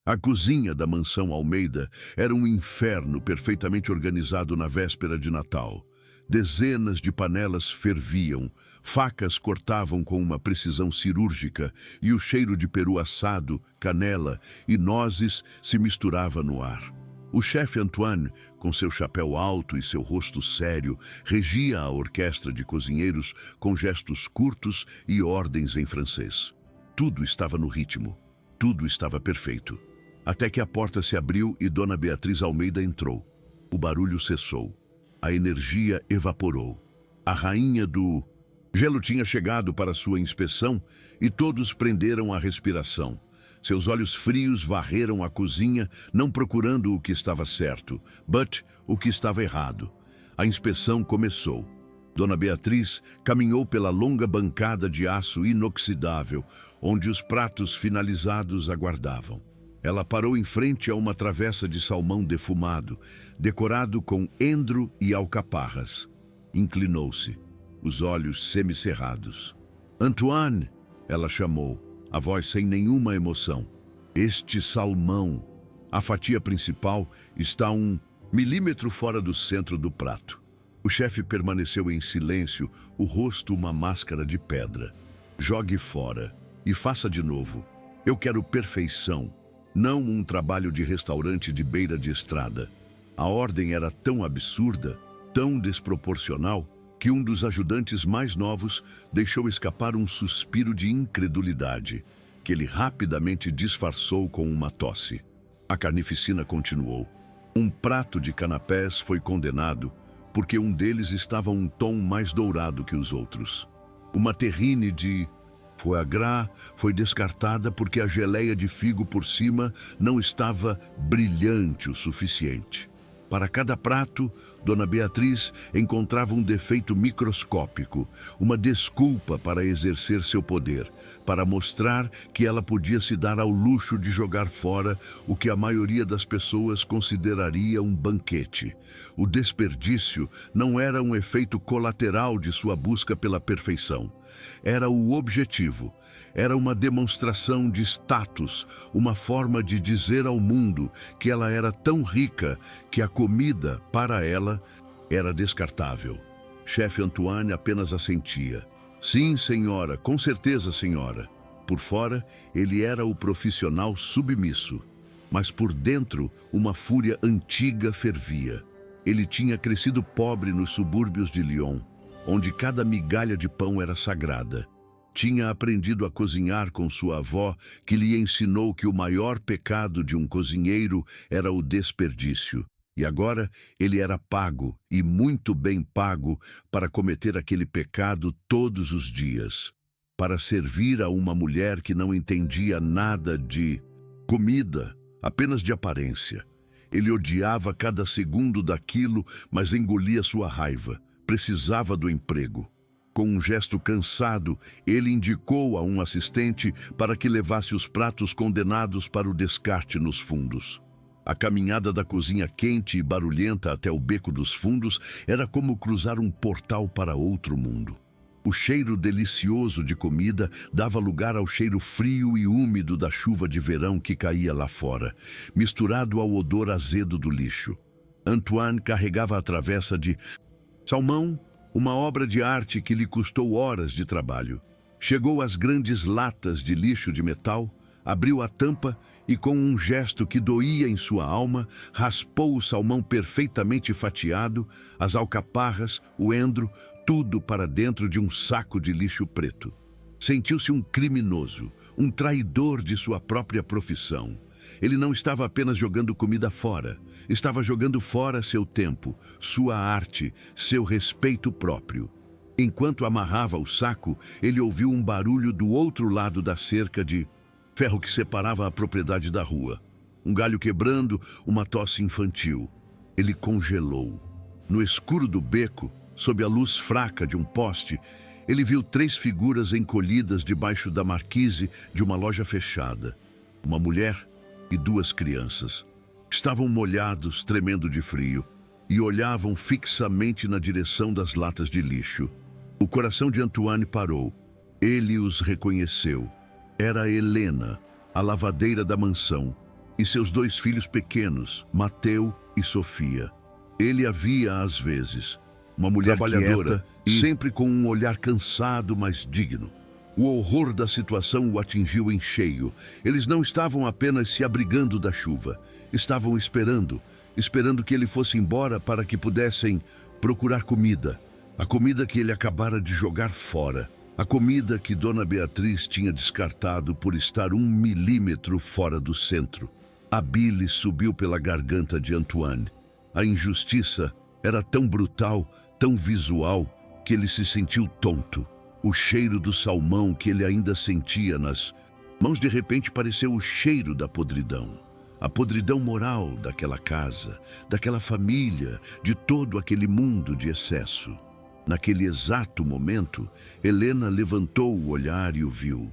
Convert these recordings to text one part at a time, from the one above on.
A cozinha da mansão Almeida era um inferno perfeitamente organizado na véspera de Natal. Dezenas de panelas ferviam, facas cortavam com uma precisão cirúrgica e o cheiro de peru assado, canela e nozes se misturava no ar. O chefe Antoine, com seu chapéu alto e seu rosto sério, regia a orquestra de cozinheiros com gestos curtos e ordens em francês. Tudo estava no ritmo, tudo estava perfeito. Até que a porta se abriu e Dona Beatriz Almeida entrou. O barulho cessou. A energia evaporou. A rainha do gelo tinha chegado para sua inspeção e todos prenderam a respiração. Seus olhos frios varreram a cozinha, não procurando o que estava certo, but o que estava errado. A inspeção começou. Dona Beatriz caminhou pela longa bancada de aço inoxidável, onde os pratos finalizados aguardavam. Ela parou em frente a uma travessa de salmão defumado, decorado com endro e alcaparras. Inclinou-se, os olhos semicerrados. "Antoine!" ela chamou, a voz sem nenhuma emoção. "Este salmão, a fatia principal, está 1 milímetro fora do centro do prato." O chefe permaneceu em silêncio, o rosto uma máscara de pedra. "Jogue fora e faça de novo. Eu quero perfeição. Não um trabalho de restaurante de beira de estrada." A ordem era tão absurda, tão desproporcional, que um dos ajudantes mais novos deixou escapar um suspiro de incredulidade, que ele rapidamente disfarçou com uma tosse. A carnificina continuou. Um prato de canapés foi condenado porque um deles estava um tom mais dourado que os outros. Uma terrine de foie gras foi descartada porque a geleia de figo por cima não estava brilhante o suficiente. Para cada prato, Dona Beatriz encontrava um defeito microscópico, uma desculpa para exercer seu poder, para mostrar que ela podia se dar ao luxo de jogar fora o que a maioria das pessoas consideraria um banquete. O desperdício não era um efeito colateral de sua busca pela perfeição. Era o objetivo. Era uma demonstração de status, uma forma de dizer ao mundo que ela era tão rica que a comida, para ela, era descartável. Chefe Antoine apenas assentia. "Sim, senhora, com certeza, senhora." Por fora, ele era o profissional submisso, mas por dentro, uma fúria antiga fervia. Ele tinha crescido pobre nos subúrbios de Lyon, onde cada migalha de pão era sagrada. Tinha aprendido a cozinhar com sua avó, que lhe ensinou que o maior pecado de um cozinheiro era o desperdício. E agora ele era pago, e muito bem pago, para cometer aquele pecado todos os dias. Para servir a uma mulher que não entendia nada de comida, apenas de aparência. Ele odiava cada segundo daquilo, mas engolia sua raiva. Precisava do emprego. Com um gesto cansado, ele indicou a um assistente para que levasse os pratos condenados para o descarte nos fundos. A caminhada da cozinha quente e barulhenta até o beco dos fundos era como cruzar um portal para outro mundo. O cheiro delicioso de comida dava lugar ao cheiro frio e úmido da chuva de verão que caía lá fora, misturado ao odor azedo do lixo. Antoine carregava a travessa de salmão, uma obra de arte que lhe custou horas de trabalho. Chegou às grandes latas de lixo de metal, abriu a tampa e, com um gesto que doía em sua alma, raspou o salmão perfeitamente fatiado, as alcaparras, o endro, tudo para dentro de um saco de lixo preto. Sentiu-se um criminoso, um traidor de sua própria profissão. Ele não estava apenas jogando comida fora, estava jogando fora seu tempo, sua arte, seu respeito próprio. Enquanto amarrava o saco, ele ouviu um barulho do outro lado da cerca de ferro que separava a propriedade da rua. Um galho quebrando, uma tosse infantil. Ele congelou. No escuro do beco, sob a luz fraca de um poste, ele viu 3 figuras encolhidas debaixo da marquise de uma loja fechada. Uma mulher e 2 crianças. Estavam molhados, tremendo de frio, e olhavam fixamente na direção das latas de lixo. O coração de Antoine parou. Ele os reconheceu. Era Helena, a lavadeira da mansão. e seus 2 filhos pequenos, Mateu e Sofia. Ele a via às vezes, uma mulher trabalhadora, sempre com um olhar cansado, mas digno. O horror da situação o atingiu em cheio. Eles não estavam apenas se abrigando da chuva, estavam esperando que ele fosse embora para que pudessem procurar comida. A comida que ele acabara de jogar fora. A comida que Dona Beatriz tinha descartado por estar 1 milímetro fora do centro. A bile subiu pela garganta de Antoine. A injustiça era tão brutal, tão visual, que ele se sentiu tonto. O cheiro do salmão que ele ainda sentia nas mãos de repente pareceu o cheiro da podridão. A podridão moral daquela casa, daquela família, de todo aquele mundo de excesso. Naquele exato momento, Helena levantou o olhar e o viu.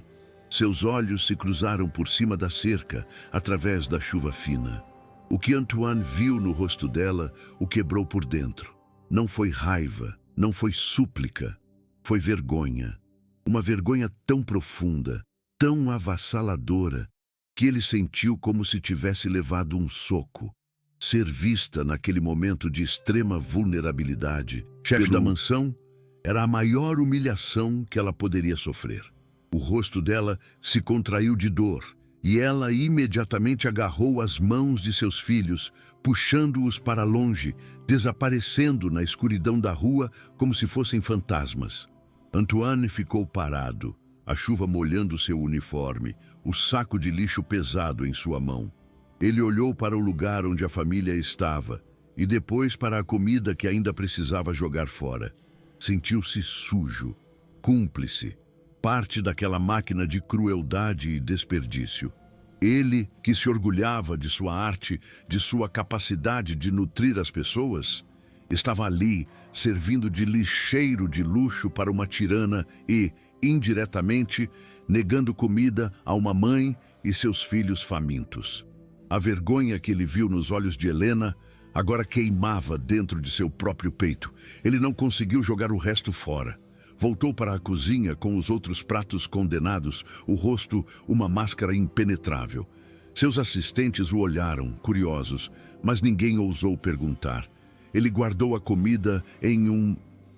Seus olhos se cruzaram por cima da cerca, através da chuva fina. O que Antoine viu no rosto dela o quebrou por dentro. Não foi raiva, não foi súplica, foi vergonha. Uma vergonha tão profunda, tão avassaladora, que ele sentiu como se tivesse levado um soco. Ser vista naquele momento de extrema vulnerabilidade, chefe da mansão, era a maior humilhação que ela poderia sofrer. O rosto dela se contraiu de dor, e ela imediatamente agarrou as mãos de seus filhos, puxando-os para longe, desaparecendo na escuridão da rua como se fossem fantasmas. Antoine ficou parado, a chuva molhando seu uniforme, o saco de lixo pesado em sua mão. Ele olhou para o lugar onde a família estava e depois para a comida que ainda precisava jogar fora. Sentiu-se sujo, cúmplice, parte daquela máquina de crueldade e desperdício. Ele, que se orgulhava de sua arte, de sua capacidade de nutrir as pessoas, estava ali, servindo de lixeiro de luxo para uma tirana e, indiretamente, negando comida a uma mãe e seus filhos famintos. A vergonha que ele viu nos olhos de Helena agora queimava dentro de seu próprio peito. Ele não conseguiu jogar o resto fora. Voltou para a cozinha com os outros pratos condenados, o rosto uma máscara impenetrável. Seus assistentes o olharam, curiosos, mas ninguém ousou perguntar. Ele guardou a comida em um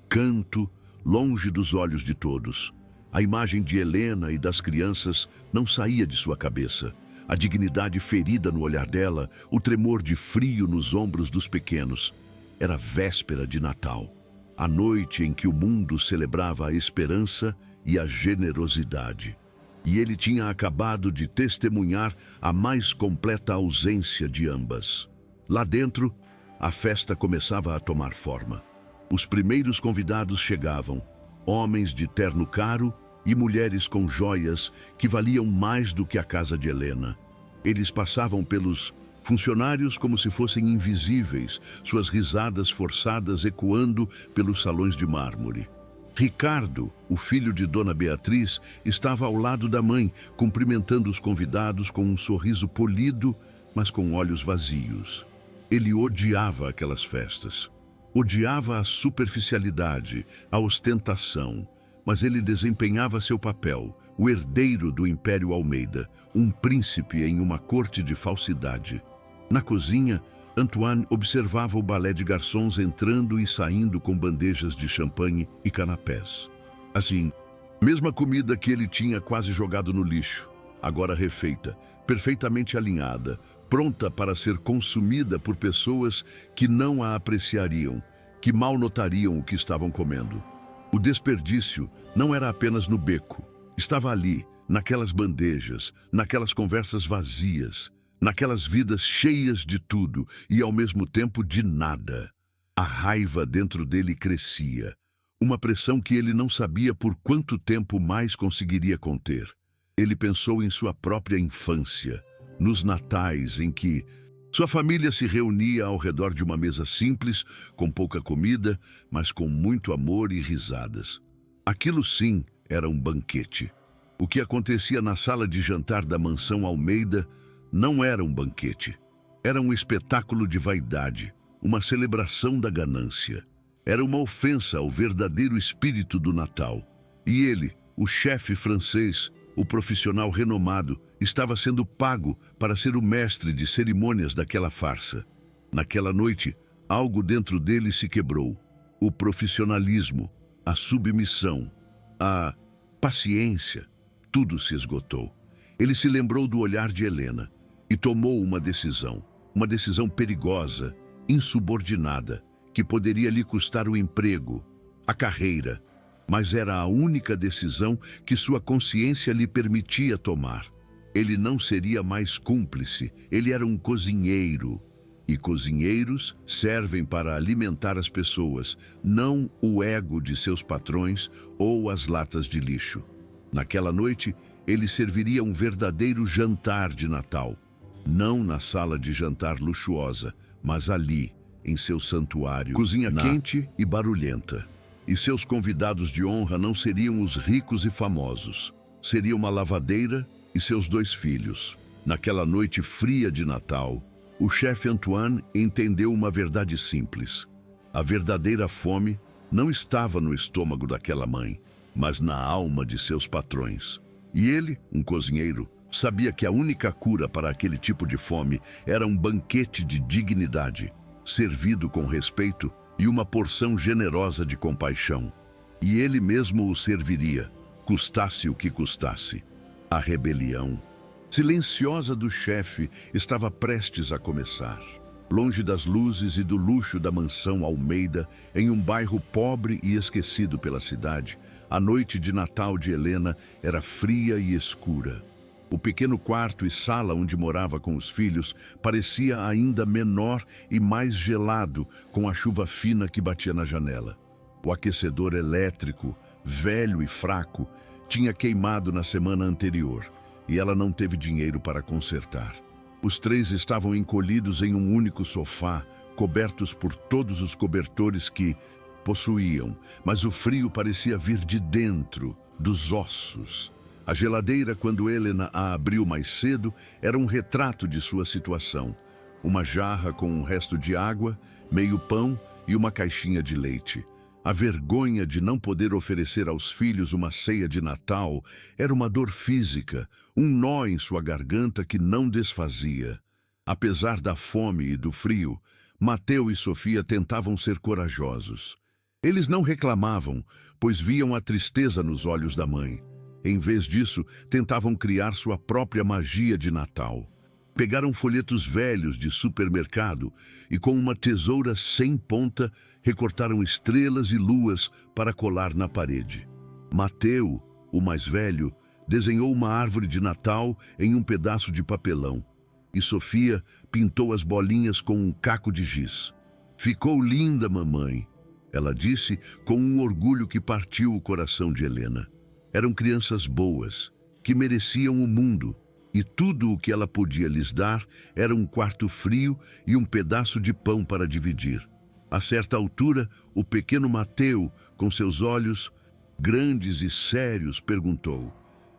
canto, longe dos olhos de todos. A imagem de Helena e das crianças não saía de sua cabeça. A dignidade ferida no olhar dela, o tremor de frio nos ombros dos pequenos. Era véspera de Natal, a noite em que o mundo celebrava a esperança e a generosidade. E ele tinha acabado de testemunhar a mais completa ausência de ambas. Lá dentro, a festa começava a tomar forma. Os primeiros convidados chegavam, homens de terno caro e mulheres com joias que valiam mais do que a casa de Helena. Eles passavam pelos funcionários como se fossem invisíveis, suas risadas forçadas ecoando pelos salões de mármore. Ricardo, o filho de Dona Beatriz, estava ao lado da mãe, cumprimentando os convidados com um sorriso polido, mas com olhos vazios. Ele odiava aquelas festas. Odiava a superficialidade, a ostentação, mas ele desempenhava seu papel, o herdeiro do Império Almeida, um príncipe em uma corte de falsidade. Na cozinha, Antoine observava o balé de garçons entrando e saindo com bandejas de champanhe e canapés. Assim, mesma comida que ele tinha quase jogado no lixo, agora refeita, perfeitamente alinhada, pronta para ser consumida por pessoas que não a apreciariam, que mal notariam o que estavam comendo. O desperdício não era apenas no beco. Estava ali, naquelas bandejas, naquelas conversas vazias, naquelas vidas cheias de tudo e, ao mesmo tempo, de nada. A raiva dentro dele crescia, uma pressão que ele não sabia por quanto tempo mais conseguiria conter. Ele pensou em sua própria infância, nos natais em que sua família se reunia ao redor de uma mesa simples, com pouca comida, mas com muito amor e risadas. Aquilo sim era um banquete. O que acontecia na sala de jantar da mansão Almeida não era um banquete. Era um espetáculo de vaidade, uma celebração da ganância. Era uma ofensa ao verdadeiro espírito do Natal. E ele, o chefe francês, o profissional renomado, estava sendo pago para ser o mestre de cerimônias daquela farsa. Naquela noite, algo dentro dele se quebrou. O profissionalismo, a submissão, a paciência, tudo se esgotou. Ele se lembrou do olhar de Helena e tomou uma decisão perigosa, insubordinada, que poderia lhe custar o emprego, a carreira, mas era a única decisão que sua consciência lhe permitia tomar. Ele não seria mais cúmplice, ele era um cozinheiro. E cozinheiros servem para alimentar as pessoas, não o ego de seus patrões ou as latas de lixo. Naquela noite, ele serviria um verdadeiro jantar de Natal. Não na sala de jantar luxuosa, mas ali, em seu santuário. Cozinha quente e barulhenta. E seus convidados de honra não seriam os ricos e famosos. Seria uma lavadeira e seus 2 filhos. Naquela noite fria de Natal, o chefe Antoine entendeu uma verdade simples. A verdadeira fome não estava no estômago daquela mãe, mas na alma de seus patrões. E ele, um cozinheiro, sabia que a única cura para aquele tipo de fome era um banquete de dignidade, servido com respeito e uma porção generosa de compaixão. E ele mesmo o serviria, custasse o que custasse. A rebelião silenciosa do chefe estava prestes a começar. Longe das luzes e do luxo da mansão Almeida, em um bairro pobre e esquecido pela cidade, a noite de Natal de Helena era fria e escura. O pequeno quarto e sala onde morava com os filhos parecia ainda menor e mais gelado com a chuva fina que batia na janela. O aquecedor elétrico, velho e fraco, tinha queimado na semana anterior e ela não teve dinheiro para consertar. Os 3 estavam encolhidos em um único sofá, cobertos por todos os cobertores que possuíam, mas o frio parecia vir de dentro, dos ossos. A geladeira, quando Helena a abriu mais cedo, era um retrato de sua situação. Uma jarra com um resto de água, meio pão e uma caixinha de leite. A vergonha de não poder oferecer aos filhos uma ceia de Natal era uma dor física, um nó em sua garganta que não desfazia. Apesar da fome e do frio, Mateu e Sofia tentavam ser corajosos. Eles não reclamavam, pois viam a tristeza nos olhos da mãe. Em vez disso, tentavam criar sua própria magia de Natal. Pegaram folhetos velhos de supermercado e, com uma tesoura sem ponta, recortaram estrelas e luas para colar na parede. Mateu, o mais velho, desenhou uma árvore de Natal em um pedaço de papelão. E Sofia pintou as bolinhas com um caco de giz. "Ficou linda, mamãe", ela disse com um orgulho que partiu o coração de Helena. Eram crianças boas, que mereciam o mundo, e tudo o que ela podia lhes dar era um quarto frio e um pedaço de pão para dividir. A certa altura, o pequeno Mateu, com seus olhos grandes e sérios, perguntou: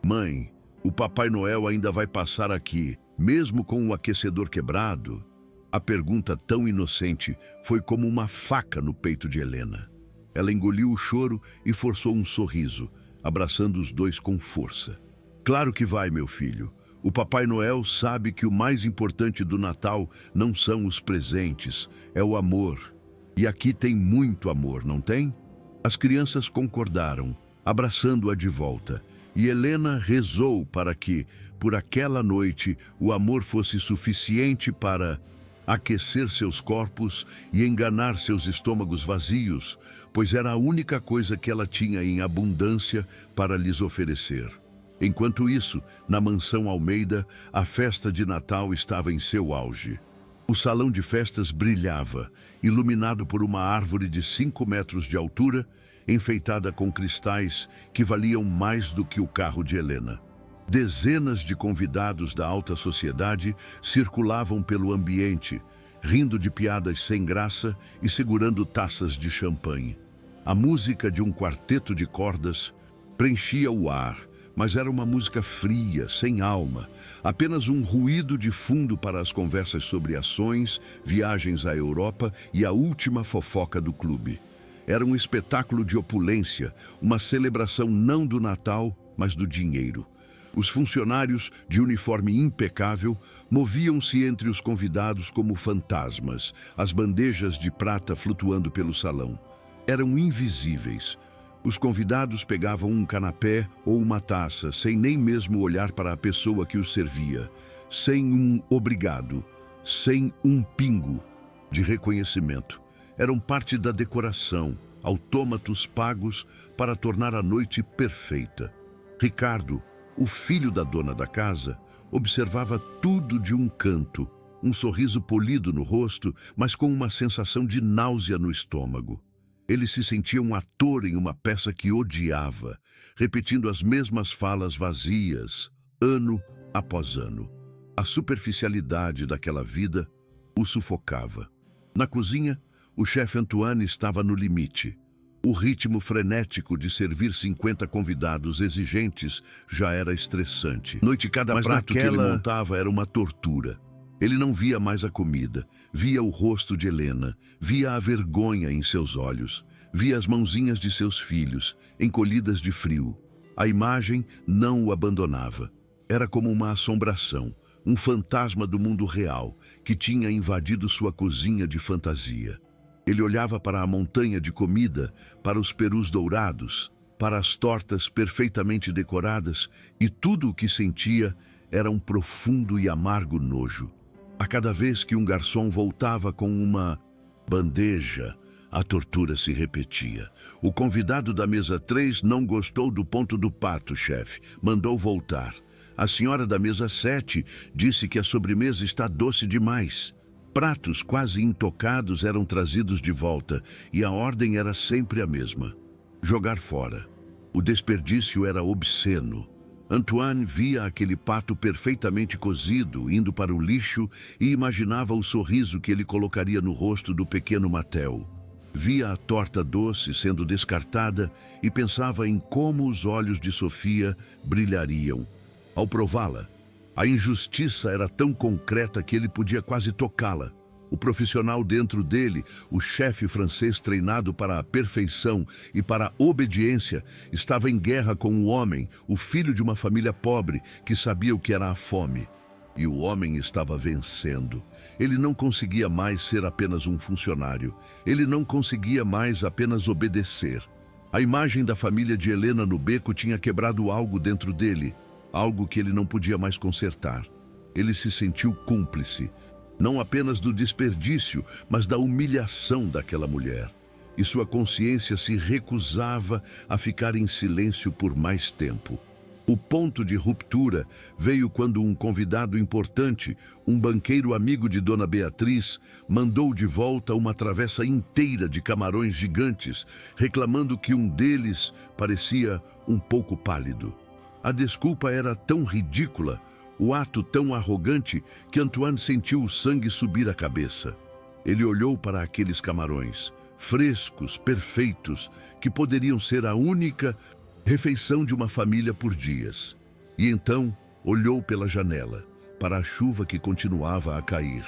"Mãe, o Papai Noel ainda vai passar aqui, mesmo com o aquecedor quebrado?" A pergunta tão inocente foi como uma faca no peito de Helena. Ela engoliu o choro e forçou um sorriso, abraçando os 2 com força. "Claro que vai, meu filho. O Papai Noel sabe que o mais importante do Natal não são os presentes, é o amor. E aqui tem muito amor, não tem?" As crianças concordaram, abraçando-a de volta, e Helena rezou para que, por aquela noite, o amor fosse suficiente para aquecer seus corpos e enganar seus estômagos vazios, pois era a única coisa que ela tinha em abundância para lhes oferecer. Enquanto isso, na mansão Almeida, a festa de Natal estava em seu auge. O salão de festas brilhava, iluminado por uma árvore de 5 metros de altura, enfeitada com cristais que valiam mais do que o carro de Helena. Dezenas de convidados da alta sociedade circulavam pelo ambiente, rindo de piadas sem graça e segurando taças de champanhe. A música de um quarteto de cordas preenchia o ar, mas era uma música fria, sem alma, apenas um ruído de fundo para as conversas sobre ações, viagens à Europa e a última fofoca do clube. Era um espetáculo de opulência, uma celebração não do Natal, mas do dinheiro. Os funcionários, de uniforme impecável, moviam-se entre os convidados como fantasmas, as bandejas de prata flutuando pelo salão. Eram invisíveis. Os convidados pegavam um canapé ou uma taça, sem nem mesmo olhar para a pessoa que os servia, sem um obrigado, sem um pingo de reconhecimento. Eram parte da decoração, autômatos pagos para tornar a noite perfeita. Ricardo, o filho da dona da casa, observava tudo de um canto, um sorriso polido no rosto, mas com uma sensação de náusea no estômago. Ele se sentia um ator em uma peça que odiava, repetindo as mesmas falas vazias, ano após ano. A superficialidade daquela vida o sufocava. Na cozinha, o chefe Antoine estava no limite. O ritmo frenético de servir 50 convidados exigentes já era estressante. Noite cada prato que ele montava era uma tortura. Ele não via mais a comida, via o rosto de Helena, via a vergonha em seus olhos, via as mãozinhas de seus filhos, encolhidas de frio. A imagem não o abandonava. Era como uma assombração, um fantasma do mundo real que tinha invadido sua cozinha de fantasia. Ele olhava para a montanha de comida, para os perus dourados, para as tortas perfeitamente decoradas, e tudo o que sentia era um profundo e amargo nojo. A cada vez que um garçom voltava com uma bandeja, a tortura se repetia. O convidado da mesa 3 não gostou do ponto do pato, chefe. Mandou voltar. A senhora da mesa 7 disse que a sobremesa está doce demais. Pratos quase intocados eram trazidos de volta e a ordem era sempre a mesma: jogar fora. O desperdício era obsceno. Antoine via aquele pato perfeitamente cozido indo para o lixo e imaginava o sorriso que ele colocaria no rosto do pequeno Matteo. Via a torta doce sendo descartada e pensava em como os olhos de Sofia brilhariam ao prová-la. A injustiça era tão concreta que ele podia quase tocá-la. O profissional dentro dele, o chefe francês treinado para a perfeição e para a obediência, estava em guerra com o homem, o filho de uma família pobre, que sabia o que era a fome. E o homem estava vencendo. Ele não conseguia mais ser apenas um funcionário. Ele não conseguia mais apenas obedecer. A imagem da família de Helena no beco tinha quebrado algo dentro dele, algo que ele não podia mais consertar. Ele se sentiu cúmplice, não apenas do desperdício, mas da humilhação daquela mulher. E sua consciência se recusava a ficar em silêncio por mais tempo. O ponto de ruptura veio quando um convidado importante, um banqueiro amigo de Dona Beatriz, mandou de volta uma travessa inteira de camarões gigantes, reclamando que um deles parecia um pouco pálido. A desculpa era tão ridícula, o ato tão arrogante, que Antoine sentiu o sangue subir à cabeça. Ele olhou para aqueles camarões, frescos, perfeitos, que poderiam ser a única refeição de uma família por dias. E então olhou pela janela, para a chuva que continuava a cair,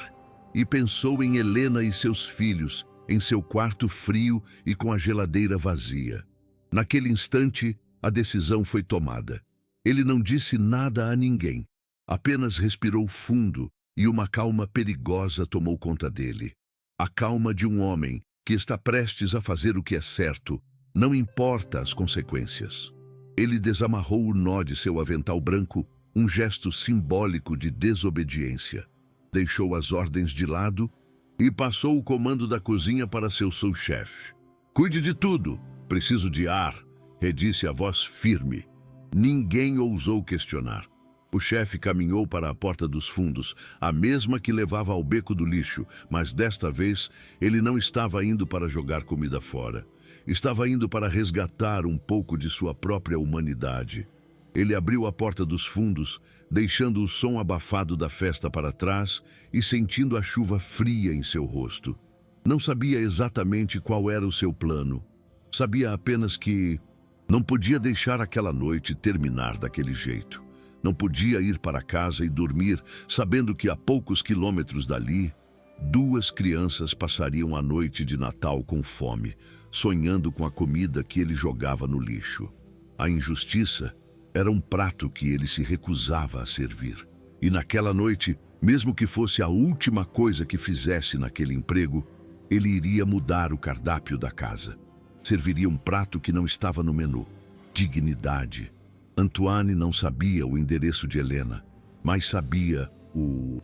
e pensou em Helena e seus filhos, em seu quarto frio e com a geladeira vazia. Naquele instante, a decisão foi tomada. Ele não disse nada a ninguém, apenas respirou fundo e uma calma perigosa tomou conta dele. A calma de um homem que está prestes a fazer o que é certo, não importa as consequências. Ele desamarrou o nó de seu avental branco, um gesto simbólico de desobediência. Deixou as ordens de lado e passou o comando da cozinha para seu sous-chefe. "Cuide de tudo, preciso de ar", redisse a voz firme. Ninguém ousou questionar. O chefe caminhou para a porta dos fundos, a mesma que levava ao beco do lixo, mas desta vez ele não estava indo para jogar comida fora. Estava indo para resgatar um pouco de sua própria humanidade. Ele abriu a porta dos fundos, deixando o som abafado da festa para trás e sentindo a chuva fria em seu rosto. Não sabia exatamente qual era o seu plano. Sabia apenas que não podia deixar aquela noite terminar daquele jeito. Não podia ir para casa e dormir, sabendo que a poucos quilômetros dali, 2 crianças passariam a noite de Natal com fome, sonhando com a comida que ele jogava no lixo. A injustiça Era um prato que ele se recusava a servir. E naquela noite, mesmo que fosse a última coisa que fizesse naquele emprego, ele iria mudar o cardápio da casa. Serviria um prato que não estava no menu. Dignidade. Antoine não sabia o endereço de Helena, mas sabia o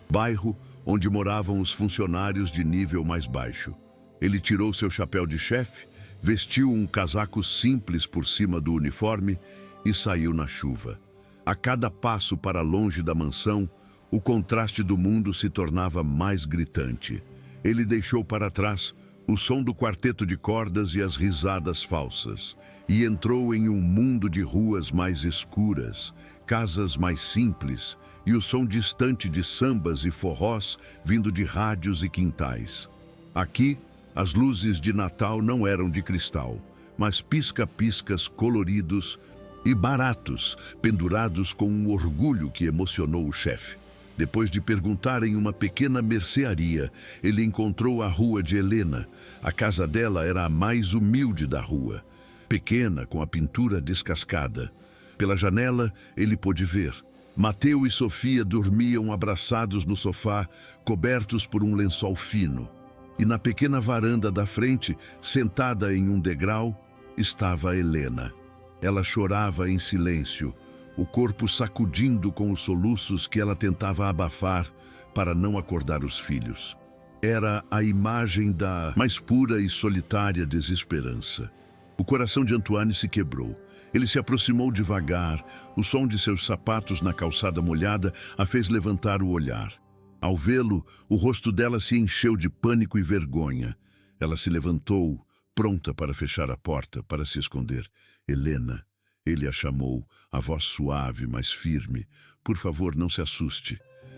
bairro onde moravam os funcionários de nível mais baixo. Ele tirou seu chapéu de chefe, vestiu um casaco simples por cima do uniforme e saiu na chuva. A cada passo para longe da mansão, o contraste do mundo se tornava mais gritante. Ele deixou para trás o som do quarteto de cordas e as risadas falsas, e entrou em um mundo de ruas mais escuras, casas mais simples, e o som distante de sambas e forrós vindo de rádios e quintais. Aqui, as luzes de Natal não eram de cristal, mas pisca-piscas coloridos e baratos, pendurados com um orgulho que emocionou o chefe. Depois de perguntar em uma pequena mercearia, ele encontrou a rua de Helena. A casa dela era a mais humilde da rua, pequena, com a pintura descascada. Pela janela, ele pôde ver. Mateu e Sofia dormiam abraçados no sofá, cobertos por um lençol fino. E na pequena varanda da frente, sentada em um degrau, estava Helena. Ela chorava em silêncio, o corpo sacudindo com os soluços que ela tentava abafar para não acordar os filhos. Era a imagem da mais pura e solitária desesperança. O coração de Antoine se quebrou. Ele se aproximou devagar. O som de seus sapatos na calçada molhada a fez levantar o olhar. Ao vê-lo, o rosto dela se encheu de pânico e vergonha. Ela se levantou, pronta para fechar a porta, para se esconder. Helena. Ele a chamou, a voz suave, mas firme. Por favor, não se assuste.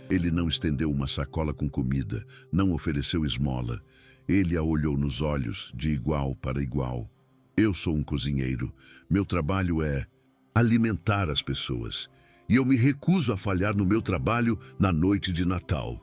Ele não estendeu uma sacola com comida, não ofereceu esmola. Ele a olhou nos olhos, de igual para igual. Eu sou um cozinheiro. Meu trabalho é alimentar as pessoas. E eu me recuso a falhar no meu trabalho na noite de Natal.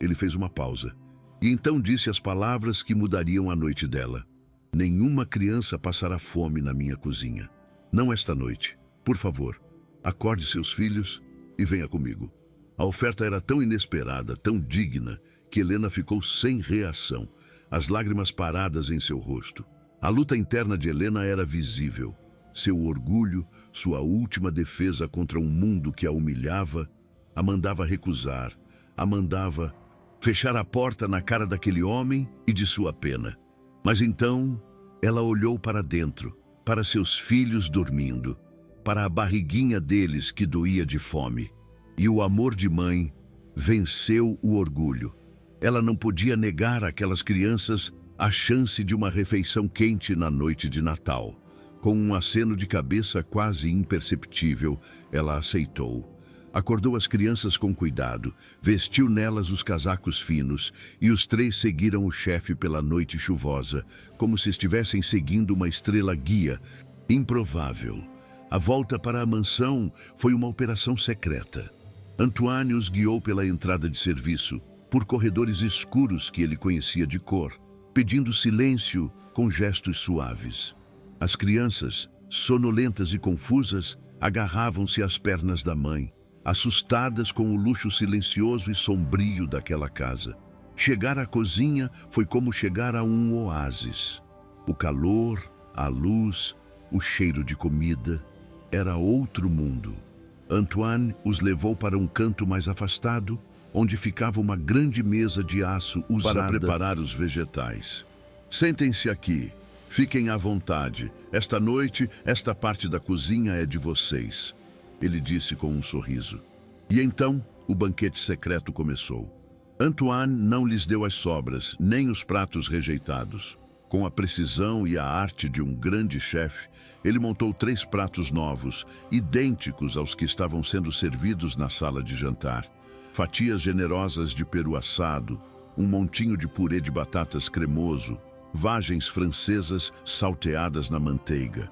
Ele fez uma pausa. E então disse as palavras que mudariam a noite dela. Nenhuma criança passará fome na minha cozinha. Não esta noite. Por favor, acorde seus filhos e venha comigo. A oferta era tão inesperada, tão digna, que Helena ficou sem reação, as lágrimas paradas em seu rosto. A luta interna de Helena era visível. Seu orgulho, sua última defesa contra um mundo que a humilhava, a mandava recusar, a mandava fechar a porta na cara daquele homem e de sua pena. Mas então, ela olhou para dentro, para seus filhos dormindo, para a barriguinha deles que doía de fome. E o amor de mãe venceu o orgulho. Ela não podia negar àquelas crianças a chance de uma refeição quente na noite de Natal. Com um aceno de cabeça quase imperceptível, ela aceitou. Acordou as crianças com cuidado, vestiu nelas os casacos finos e os três seguiram o chefe pela noite chuvosa, como se estivessem seguindo uma estrela guia, improvável. A volta para a mansão foi uma operação secreta. Antoine os guiou pela entrada de serviço, por corredores escuros que ele conhecia de cor, pedindo silêncio com gestos suaves. As crianças, sonolentas e confusas, agarravam-se às pernas da mãe, assustadas com o luxo silencioso e sombrio daquela casa. Chegar à cozinha foi como chegar a um oásis. O calor, a luz, o cheiro de comida, era outro mundo. Antoine os levou para um canto mais afastado, onde ficava uma grande mesa de aço usada para preparar os vegetais. Sentem-se aqui, fiquem à vontade. Esta noite, esta parte da cozinha é de vocês. Ele disse com um sorriso. E então, o banquete secreto começou. Antoine não lhes deu as sobras, nem os pratos rejeitados. Com a precisão e a arte de um grande chefe, ele montou 3 pratos novos, idênticos aos que estavam sendo servidos na sala de jantar. Fatias generosas de peru assado, um montinho de purê de batatas cremoso, vagens francesas salteadas na manteiga.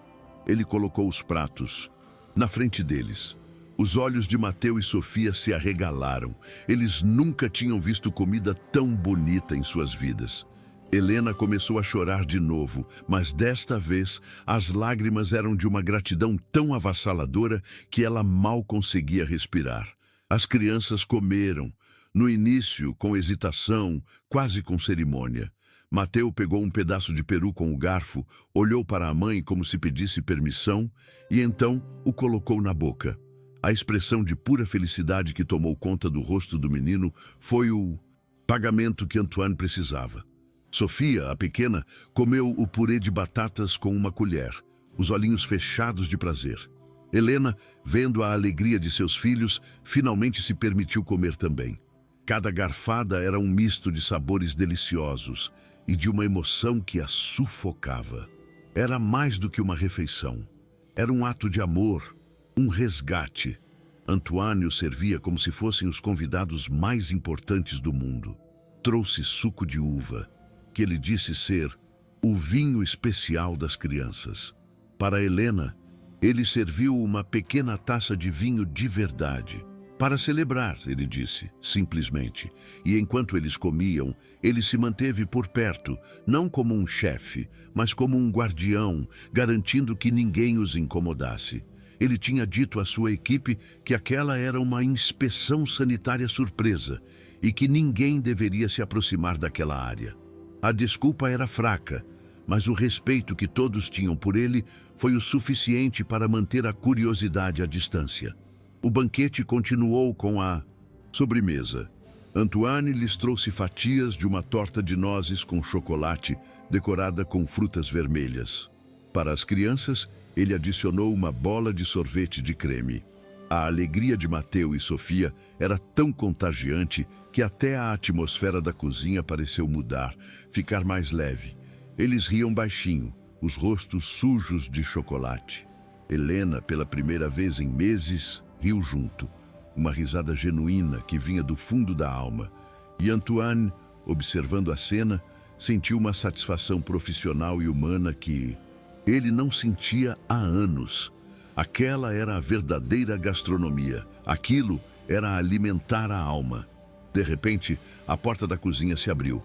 Ele colocou os pratos na frente deles. Os olhos de Mateu e Sofia se arregalaram. Eles nunca tinham visto comida tão bonita em suas vidas. Helena começou a chorar de novo, mas desta vez as lágrimas eram de uma gratidão tão avassaladora que ela mal conseguia respirar. As crianças comeram, no início com hesitação, quase com cerimônia. Mateu pegou um pedaço de peru com o garfo, olhou para a mãe como se pedisse permissão e então o colocou na boca. A expressão de pura felicidade que tomou conta do rosto do menino foi o pagamento que Antoine precisava. Sofia, a pequena, comeu o purê de batatas com uma colher, os olhinhos fechados de prazer. Helena, vendo a alegria de seus filhos, finalmente se permitiu comer também. Cada garfada era um misto de sabores deliciosos e de uma emoção que a sufocava. Era mais do que uma refeição. Era um ato de amor, um resgate. Antoine o servia como se fossem os convidados mais importantes do mundo. Trouxe suco de uva, que ele disse ser o vinho especial das crianças. Para Helena, ele serviu uma pequena taça de vinho de verdade. Para celebrar, ele disse, simplesmente. E enquanto eles comiam, ele se manteve por perto, não como um chefe, mas como um guardião, garantindo que ninguém os incomodasse. Ele tinha dito à sua equipe que aquela era uma inspeção sanitária surpresa e que ninguém deveria se aproximar daquela área. A desculpa era fraca, mas o respeito que todos tinham por ele foi o suficiente para manter a curiosidade à distância. O banquete continuou com a sobremesa. Antoine lhes trouxe fatias de uma torta de nozes com chocolate decorada com frutas vermelhas. Para as crianças, ele adicionou uma bola de sorvete de creme. A alegria de Mateu e Sofia era tão contagiante que até a atmosfera da cozinha pareceu mudar, ficar mais leve. Eles riam baixinho, os rostos sujos de chocolate. Helena, pela primeira vez em meses, riu junto. Uma risada genuína que vinha do fundo da alma. E Antoine, observando a cena, sentiu uma satisfação profissional e humana que ele não sentia há anos. Aquela era a verdadeira gastronomia. Aquilo era alimentar a alma. De repente, a porta da cozinha se abriu.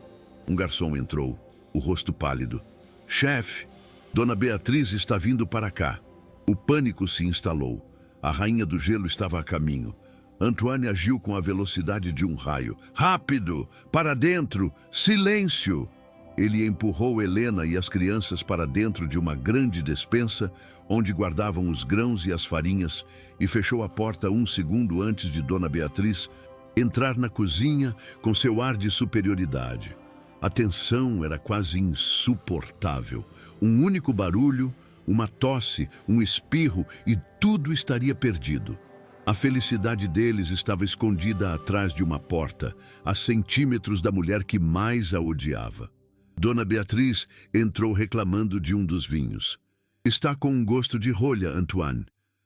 Um garçom entrou, o rosto pálido. «Chefe, Dona Beatriz está vindo para cá». O pânico se instalou. A rainha do gelo estava a caminho. Antoine agiu com a velocidade de um raio. «Rápido! Para dentro! Silêncio!» Ele empurrou Helena e as crianças para dentro de uma grande despensa, onde guardavam os grãos e as farinhas, e fechou a porta um segundo antes de Dona Beatriz entrar na cozinha com seu ar de superioridade. A tensão era quase insuportável. Um único barulho, uma tosse, um espirro e tudo estaria perdido. A felicidade deles estava escondida atrás de uma porta, a centímetros da mulher que mais a odiava. Dona Beatriz entrou reclamando de um dos vinhos. «Está com um gosto de rolha, Antoine.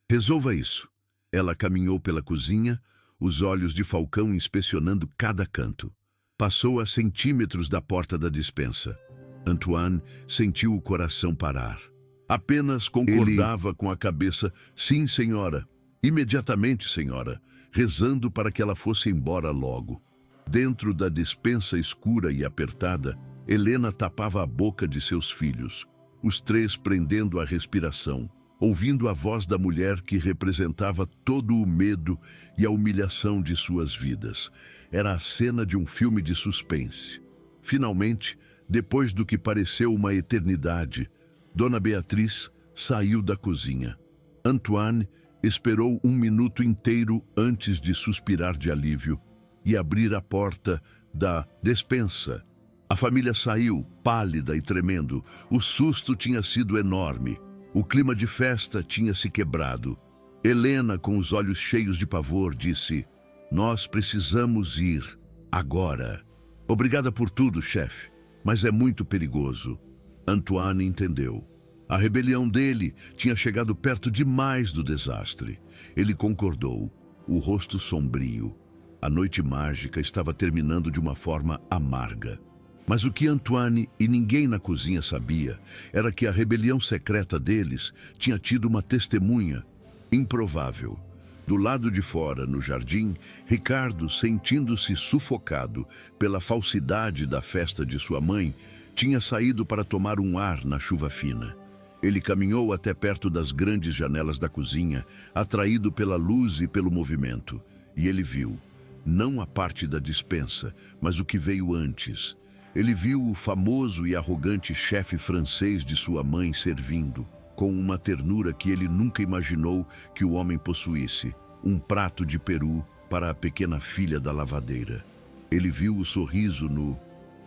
Resolva isso». Ela caminhou pela cozinha, os olhos de falcão inspecionando cada canto. Passou a centímetros da porta da despensa. Antoine sentiu o coração parar. Apenas concordava com a cabeça. «Sim, senhora. Imediatamente, senhora», rezando para que ela fosse embora logo. Dentro da despensa escura e apertada, Helena tapava a boca de seus filhos, os três prendendo a respiração, ouvindo a voz da mulher que representava todo o medo e a humilhação de suas vidas. Era a cena de um filme de suspense. Finalmente, depois do que pareceu uma eternidade, Dona Beatriz saiu da cozinha. Antoine esperou um minuto inteiro antes de suspirar de alívio e abrir a porta da despensa. A família saiu, pálida e tremendo. O susto tinha sido enorme. O clima de festa tinha se quebrado. Helena, com os olhos cheios de pavor, disse: «Nós precisamos ir, agora». «Obrigada por tudo, chefe, mas é muito perigoso». Antoine entendeu. A rebelião dele tinha chegado perto demais do desastre. Ele concordou, o rosto sombrio. A noite mágica estava terminando de uma forma amarga. Mas o que Antoine e ninguém na cozinha sabia era que a rebelião secreta deles tinha tido uma testemunha improvável. Do lado de fora, no jardim, Ricardo, sentindo-se sufocado pela falsidade da festa de sua mãe, Tinha saído para tomar um ar na chuva fina. Ele caminhou até perto das grandes janelas da cozinha, atraído pela luz e pelo movimento. E ele viu, não a parte da despensa, mas o que veio antes. Ele viu o famoso e arrogante chefe francês de sua mãe servindo, com uma ternura que ele nunca imaginou que o homem possuísse, um prato de peru para a pequena filha da lavadeira. Ele viu o sorriso no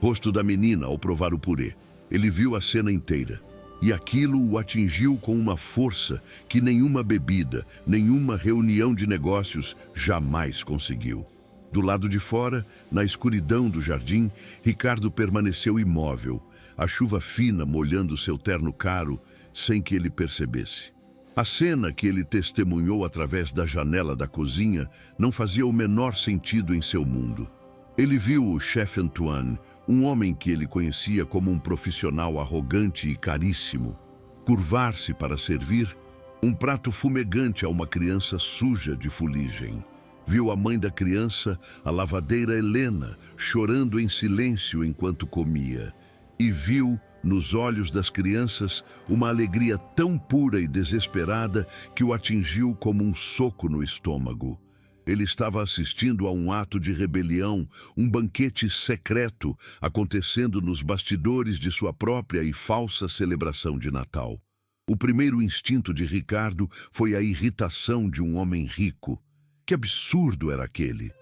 rosto da menina ao provar o purê. Ele viu a cena inteira. E aquilo o atingiu com uma força que nenhuma bebida, nenhuma reunião de negócios jamais conseguiu. Do lado de fora, na escuridão do jardim, Ricardo permaneceu imóvel, a chuva fina molhando seu terno caro, sem que ele percebesse. A cena que ele testemunhou através da janela da cozinha não fazia o menor sentido em seu mundo. Ele viu o chefe Antoine, um homem que ele conhecia como um profissional arrogante e caríssimo, curvar-se para servir um prato fumegante a uma criança suja de fuligem. Viu a mãe da criança, a lavadeira Helena, chorando em silêncio enquanto comia. E viu, nos olhos das crianças, uma alegria tão pura e desesperada que o atingiu como um soco no estômago. Ele estava assistindo a um ato de rebelião, um banquete secreto acontecendo nos bastidores de sua própria e falsa celebração de Natal. O primeiro instinto de Ricardo foi a irritação de um homem rico. Que absurdo era aquele!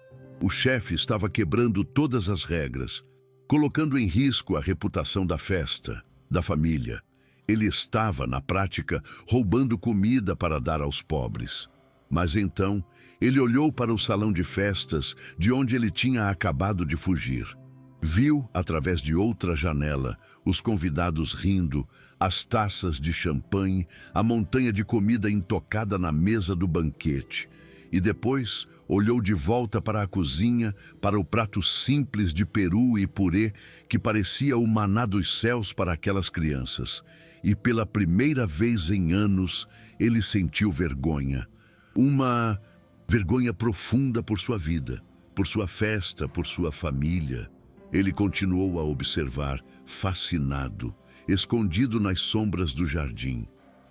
O chefe estava quebrando todas as regras, colocando em risco a reputação da festa, da família. Ele estava, na prática, roubando comida para dar aos pobres. Mas então, ele olhou para o salão de festas de onde ele tinha acabado de fugir. Viu, através de outra janela, os convidados rindo, as taças de champanhe, a montanha de comida intocada na mesa do banquete. E depois olhou de volta para a cozinha, para o prato simples de peru e purê que parecia o maná dos céus para aquelas crianças. E pela primeira vez em anos, ele sentiu vergonha. Uma vergonha profunda por sua vida, por sua festa, por sua família. Ele continuou a observar, fascinado, escondido nas sombras do jardim.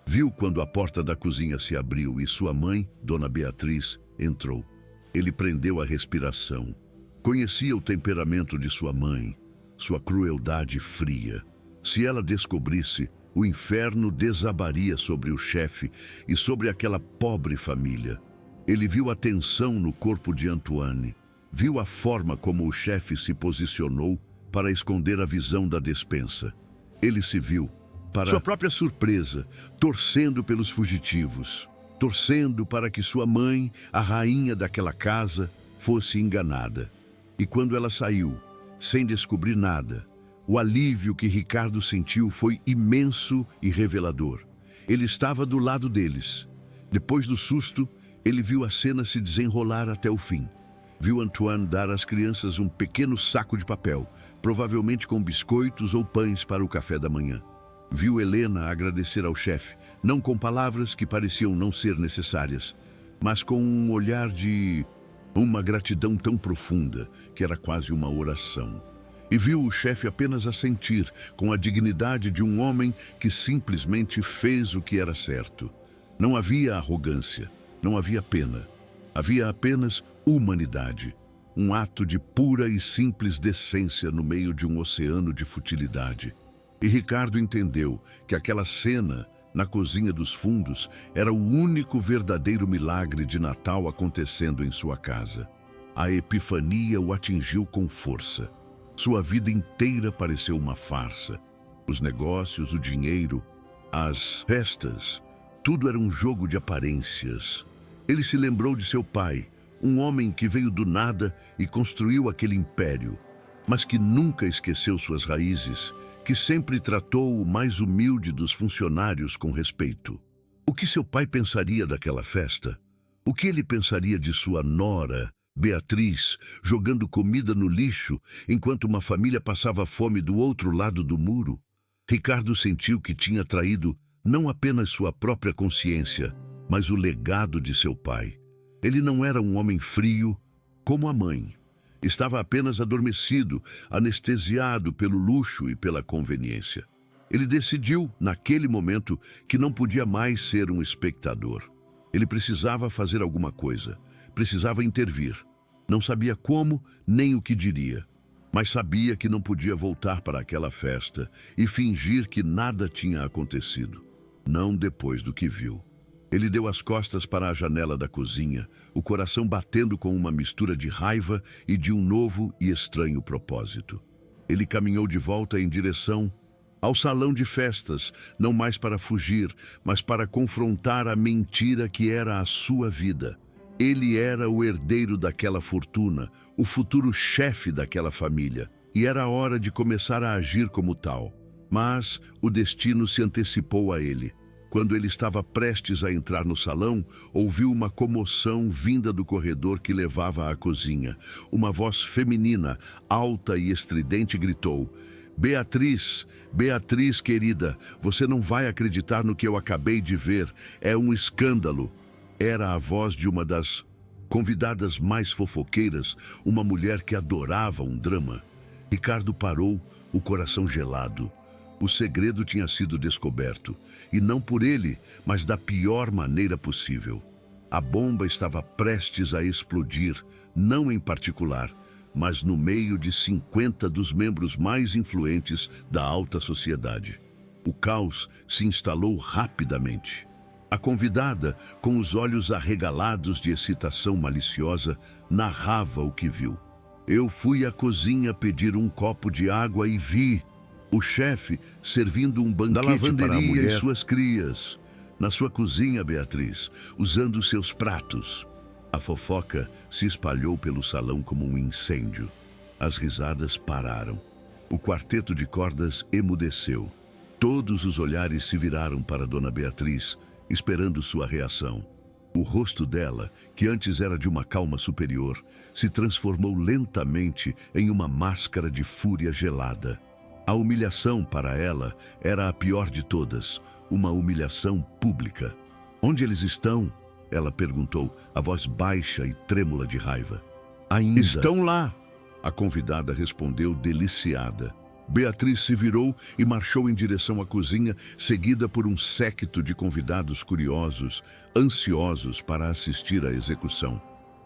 Viu quando a porta da cozinha se abriu e sua mãe, Dona Beatriz, entrou. Ele prendeu a respiração. Conhecia o temperamento de sua mãe, sua crueldade fria. Se ela descobrisse, o inferno desabaria sobre o chefe e sobre aquela pobre família. Ele viu a tensão no corpo de Antoine. Viu a forma como o chefe se posicionou para esconder a visão da despensa. Ele se viu, para sua própria surpresa, torcendo pelos fugitivos, torcendo para que sua mãe, a rainha daquela casa, fosse enganada. E quando ela saiu, sem descobrir nada, o alívio que Ricardo sentiu foi imenso e revelador. Ele estava do lado deles. Depois do susto, ele viu a cena se desenrolar até o fim. Viu Antoine dar às crianças um pequeno saco de papel, provavelmente com biscoitos ou pães para o café da manhã. Viu Helena agradecer ao chefe, não com palavras que pareciam não ser necessárias, mas com um olhar de uma gratidão tão profunda que era quase uma oração. E viu o chefe apenas assentir, com a dignidade de um homem que simplesmente fez o que era certo. Não havia arrogância, não havia pena. Havia apenas humanidade, um ato de pura e simples decência no meio de um oceano de futilidade. E Ricardo entendeu que aquela cena, na cozinha dos fundos, era o único verdadeiro milagre de Natal acontecendo em sua casa. A epifania o atingiu com força. Sua vida inteira pareceu uma farsa. Os negócios, o dinheiro, as festas, tudo era um jogo de aparências. Ele se lembrou de seu pai, um homem que veio do nada e construiu aquele império, mas que nunca esqueceu suas raízes, que sempre tratou o mais humilde dos funcionários com respeito. O que seu pai pensaria daquela festa? O que ele pensaria de sua nora, Beatriz, jogando comida no lixo enquanto uma família passava fome do outro lado do muro? Ricardo sentiu que tinha traído não apenas sua própria consciência, mas o legado de seu pai. Ele não era um homem frio como a mãe. Estava apenas adormecido, anestesiado pelo luxo e pela conveniência. Ele decidiu, naquele momento, que não podia mais ser um espectador. Ele precisava fazer alguma coisa, precisava intervir. Não sabia como, nem o que diria, mas sabia que não podia voltar para aquela festa e fingir que nada tinha acontecido. Não depois do que viu. Ele deu as costas para a janela da cozinha, o coração batendo com uma mistura de raiva e de um novo e estranho propósito. Ele caminhou de volta em direção ao salão de festas, não mais para fugir, mas para confrontar a mentira que era a sua vida. Ele era o herdeiro daquela fortuna, o futuro chefe daquela família, e era hora de começar a agir como tal. Mas o destino se antecipou a ele. Quando ele estava prestes a entrar no salão, ouviu uma comoção vinda do corredor que levava à cozinha. Uma voz feminina, alta e estridente, gritou: "Beatriz, Beatriz querida, você não vai acreditar no que eu acabei de ver. É um escândalo." Era a voz de uma das convidadas mais fofoqueiras, uma mulher que adorava um drama. Ricardo parou, o coração gelado. O segredo tinha sido descoberto, e não por ele, mas da pior maneira possível. A bomba estava prestes a explodir, não em particular, mas no meio de 50 dos membros mais influentes da alta sociedade. O caos se instalou rapidamente. A convidada, com os olhos arregalados de excitação maliciosa, narrava o que viu. "Eu fui à cozinha pedir um copo de água e vi o chefe servindo um banquete da lavanderia para a mulher e suas crias. Na sua cozinha, Beatriz, usando seus pratos." A fofoca se espalhou pelo salão como um incêndio. As risadas pararam. O quarteto de cordas emudeceu. Todos os olhares se viraram para Dona Beatriz, esperando sua reação. O rosto dela, que antes era de uma calma superior, se transformou lentamente em uma máscara de fúria gelada. A humilhação para ela era a pior de todas, uma humilhação pública. "Onde eles estão?" ela perguntou, a voz baixa e trêmula de raiva. "Ainda estão lá", a convidada respondeu, deliciada. Beatriz se virou e marchou em direção à cozinha, seguida por um séquito de convidados curiosos, ansiosos para assistir à execução.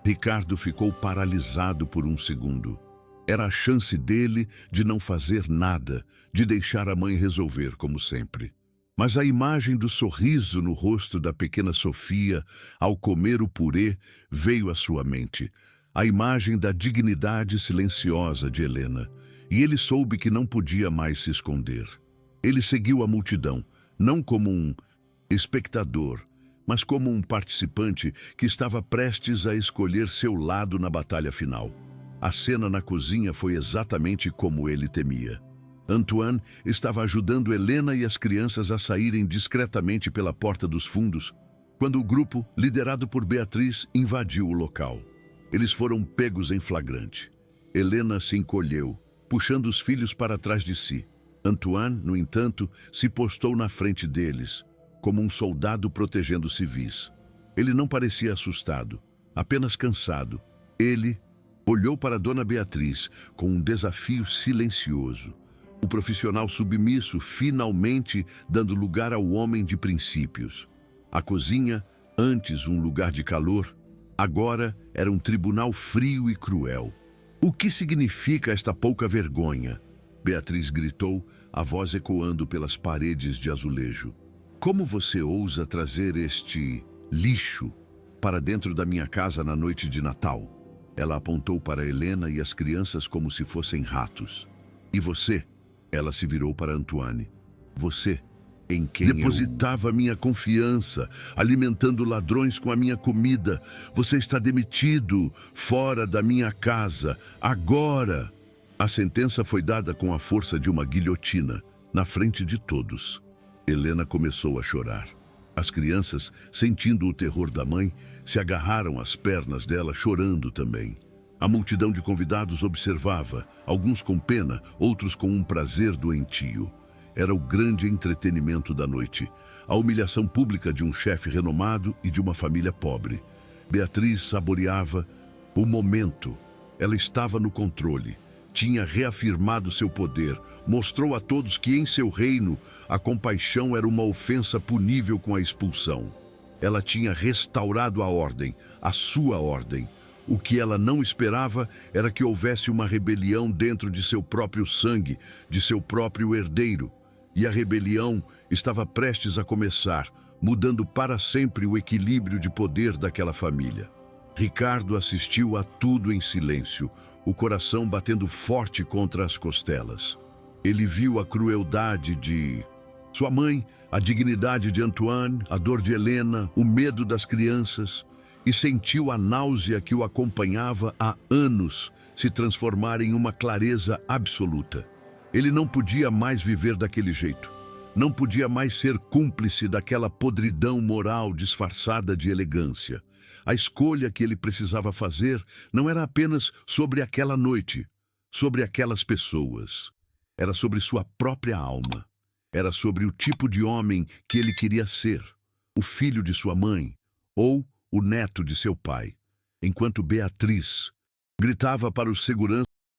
Ricardo ficou paralisado por um segundo. Era a chance dele de não fazer nada, de deixar a mãe resolver como sempre. Mas a imagem do sorriso no rosto da pequena Sofia ao comer o purê veio à sua mente. A imagem da dignidade silenciosa de Helena. E ele soube que não podia mais se esconder. Ele seguiu a multidão, não como um espectador, mas como um participante que estava prestes a escolher seu lado na batalha final. A cena na cozinha foi exatamente como ele temia. Antoine estava ajudando Helena e as crianças a saírem discretamente pela porta dos fundos, quando o grupo, liderado por Beatriz, invadiu o local. Eles foram pegos em flagrante. Helena se encolheu, puxando os filhos para trás de si. Antoine, no entanto, se postou na frente deles, como um soldado protegendo civis. Ele não parecia assustado, apenas cansado. Ele olhou para Dona Beatriz com um desafio silencioso. O profissional submisso finalmente dando lugar ao homem de princípios. A cozinha, antes um lugar de calor, agora era um tribunal frio e cruel. "O que significa esta pouca vergonha?" Beatriz gritou, a voz ecoando pelas paredes de azulejo. "Como você ousa trazer este lixo para dentro da minha casa na noite de Natal?" Ela apontou para Helena e as crianças como se fossem ratos. "E você?" Ela se virou para Antoine. "Você, em quem depositava minha confiança, alimentando ladrões com a minha comida. Você está demitido, fora da minha casa, agora." A sentença foi dada com a força de uma guilhotina, na frente de todos. Helena começou a chorar. As crianças, sentindo o terror da mãe, se agarraram às pernas dela, chorando também. A multidão de convidados observava, alguns com pena, outros com um prazer doentio. Era o grande entretenimento da noite, a humilhação pública de um chefe renomado e de uma família pobre. Beatriz saboreava o momento, Ela estava no controle, tinha reafirmado seu poder, mostrou a todos que em seu reino a compaixão era uma ofensa punível com a expulsão. Ela tinha restaurado a ordem, a sua ordem. O que ela não esperava era que houvesse uma rebelião dentro de seu próprio sangue, de seu próprio herdeiro. E a rebelião estava prestes a começar, mudando para sempre o equilíbrio de poder daquela família. Ricardo assistiu a tudo em silêncio, o coração batendo forte contra as costelas. Ele viu a crueldade de sua mãe, a dignidade de Antoine, a dor de Helena, o medo das crianças, e sentiu a náusea que o acompanhava há anos se transformar em uma clareza absoluta. Ele não podia mais viver daquele jeito. Não podia mais ser cúmplice daquela podridão moral disfarçada de elegância. A escolha que ele precisava fazer não era apenas sobre aquela noite, sobre aquelas pessoas. Era sobre sua própria alma. Era sobre o tipo de homem que ele queria ser, o filho de sua mãe ou o neto de seu pai. Enquanto Beatriz gritava para os seguranças